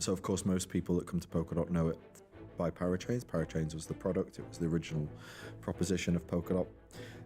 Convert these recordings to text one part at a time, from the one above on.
So of course, most people that come to Polkadot know it by Parachains. Parachains was the product, it was the original proposition of Polkadot.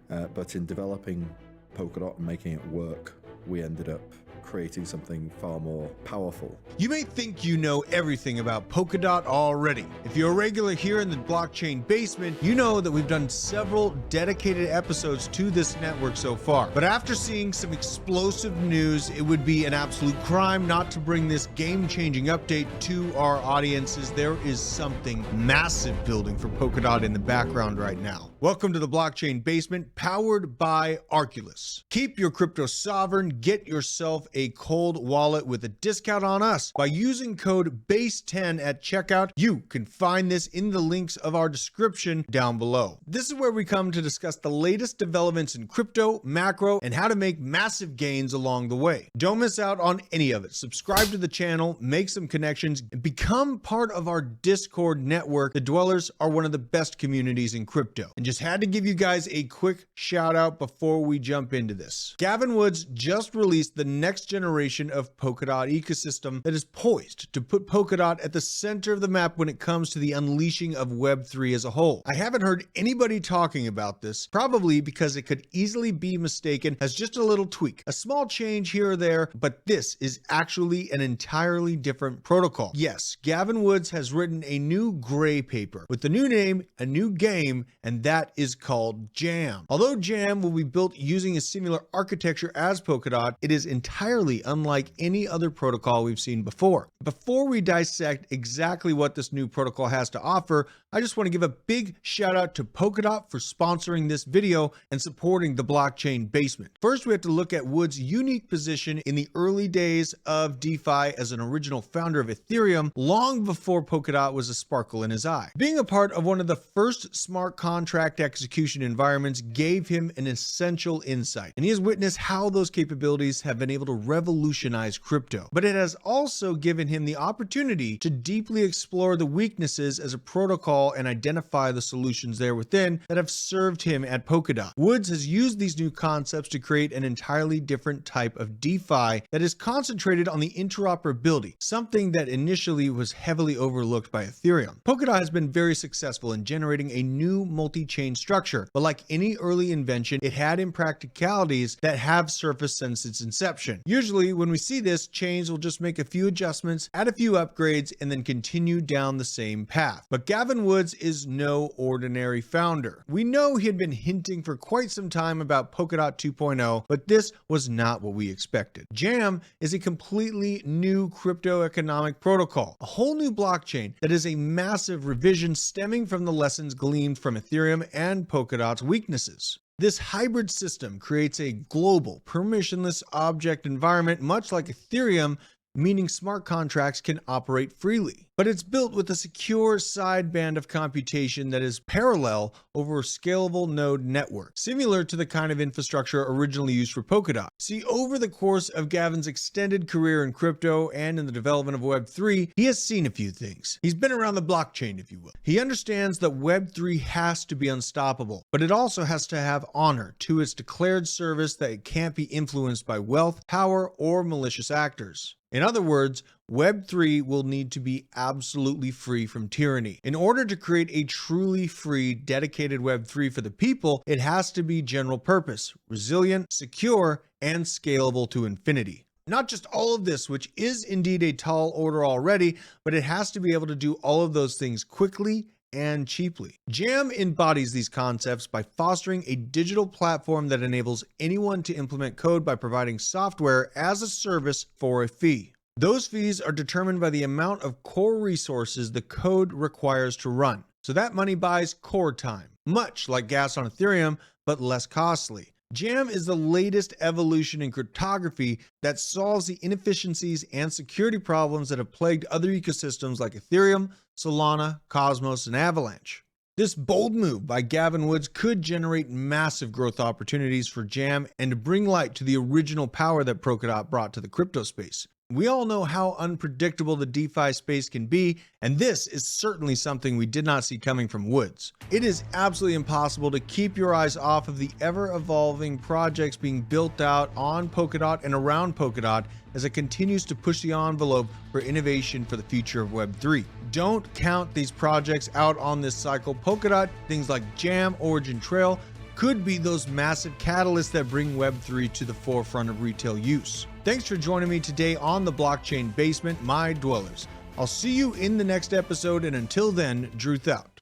But in developing Polkadot and making it work, we ended up creating something far more powerful. You may think you know everything about Polkadot already. If you're a regular here in the blockchain basement, you know that we've done several dedicated episodes to this network so far. But after seeing some explosive news, it would be an absolute crime not to bring this game-changing update to our audiences. There is something massive building for Polkadot in the background right now. Welcome to the blockchain basement, powered by Arculus. Keep your crypto sovereign, get yourself a cold wallet with a discount on us. By using code BASE10 at checkout, you can find this in the links of our description down below. This is where we come to discuss the latest developments in crypto, macro, and how to make massive gains along the way. Don't miss out on any of it. Subscribe to the channel, make some connections, and become part of our Discord network. The Dwellers are one of the best communities in crypto. And just had to give you guys a quick shout out before we jump into this. Gavin Woods just released the next generation of Polkadot ecosystem that is poised to put Polkadot at the center of the map when it comes to the unleashing of Web3 as a whole. I haven't heard anybody talking about this, probably because it could easily be mistaken as just a little tweak, a small change here or there, but this is actually an entirely different protocol. Yes, Gavin Woods has written a new gray paper with the new name, a new game, and that is called Jam. Although Jam will be built using a similar architecture as Polkadot, it is entirely unlike any other protocol we've seen before. Before we dissect exactly what this new protocol has to offer, I just want to give a big shout out to Polkadot for sponsoring this video and supporting the blockchain basement. First, we have to look at Wood's unique position in the early days of DeFi as an original founder of Ethereum, long before Polkadot was a sparkle in his eye. Being a part of one of the first smart contract execution environments gave him an essential insight, and he has witnessed how those capabilities have been able to revolutionize crypto. But it has also given him the opportunity to deeply explore the weaknesses as a protocol and identify the solutions there within that have served him at Polkadot. Woods has used these new concepts to create an entirely different type of DeFi that is concentrated on the interoperability, something that initially was heavily overlooked by Ethereum. Polkadot has been very successful in generating a new multi-chain structure, but like any early invention, it had impracticalities that have surfaced since its inception. Usually when we see this, chains will just make a few adjustments, add a few upgrades, and then continue down the same path. But Gavin Woods is no ordinary founder. We know he had been hinting for quite some time about Polkadot 2.0, but this was not what we expected. Jam is a completely new crypto economic protocol, a whole new blockchain that is a massive revision stemming from the lessons gleaned from Ethereum and Polkadot's weaknesses. This hybrid system creates a global, permissionless object environment, much like Ethereum, meaning smart contracts can operate freely. But it's built with a secure sideband of computation that is parallel over a scalable node network, similar to the kind of infrastructure originally used for Polkadot. See, over the course of Gavin's extended career in crypto and in the development of Web3, he has seen a few things. He's been around the blockchain, if you will. He understands that Web3 has to be unstoppable, but it also has to have honor to its declared service that it can't be influenced by wealth, power, or malicious actors. In other words, Web3 will need to be absolutely free from tyranny. In order to create a truly free, dedicated Web3 for the people, it has to be general purpose, resilient, secure, and scalable to infinity. Not just all of this, which is indeed a tall order already, but it has to be able to do all of those things quickly and cheaply. Jam embodies these concepts by fostering a digital platform that enables anyone to implement code by providing software as a service for a fee. Those fees are determined by the amount of core resources the code requires to run. So that money buys core time, much like gas on Ethereum, but less costly. Jam is the latest evolution in cryptography that solves the inefficiencies and security problems that have plagued other ecosystems like Ethereum, Solana, Cosmos, and Avalanche. This bold move by Gavin Woods could generate massive growth opportunities for Jam and to bring light to the original power that Polkadot brought to the crypto space. We all know how unpredictable the DeFi space can be, and this is certainly something we did not see coming from Woods. It is absolutely impossible to keep your eyes off of the ever-evolving projects being built out on Polkadot and around Polkadot as it continues to push the envelope for innovation for the future of Web3. Don't count these projects out on this cycle. Polkadot, things like Jam, Origin Trail, could be those massive catalysts that bring Web3 to the forefront of retail use. Thanks for joining me today on the Blockchain Basement, my dwellers. I'll see you in the next episode, and until then, Druth out.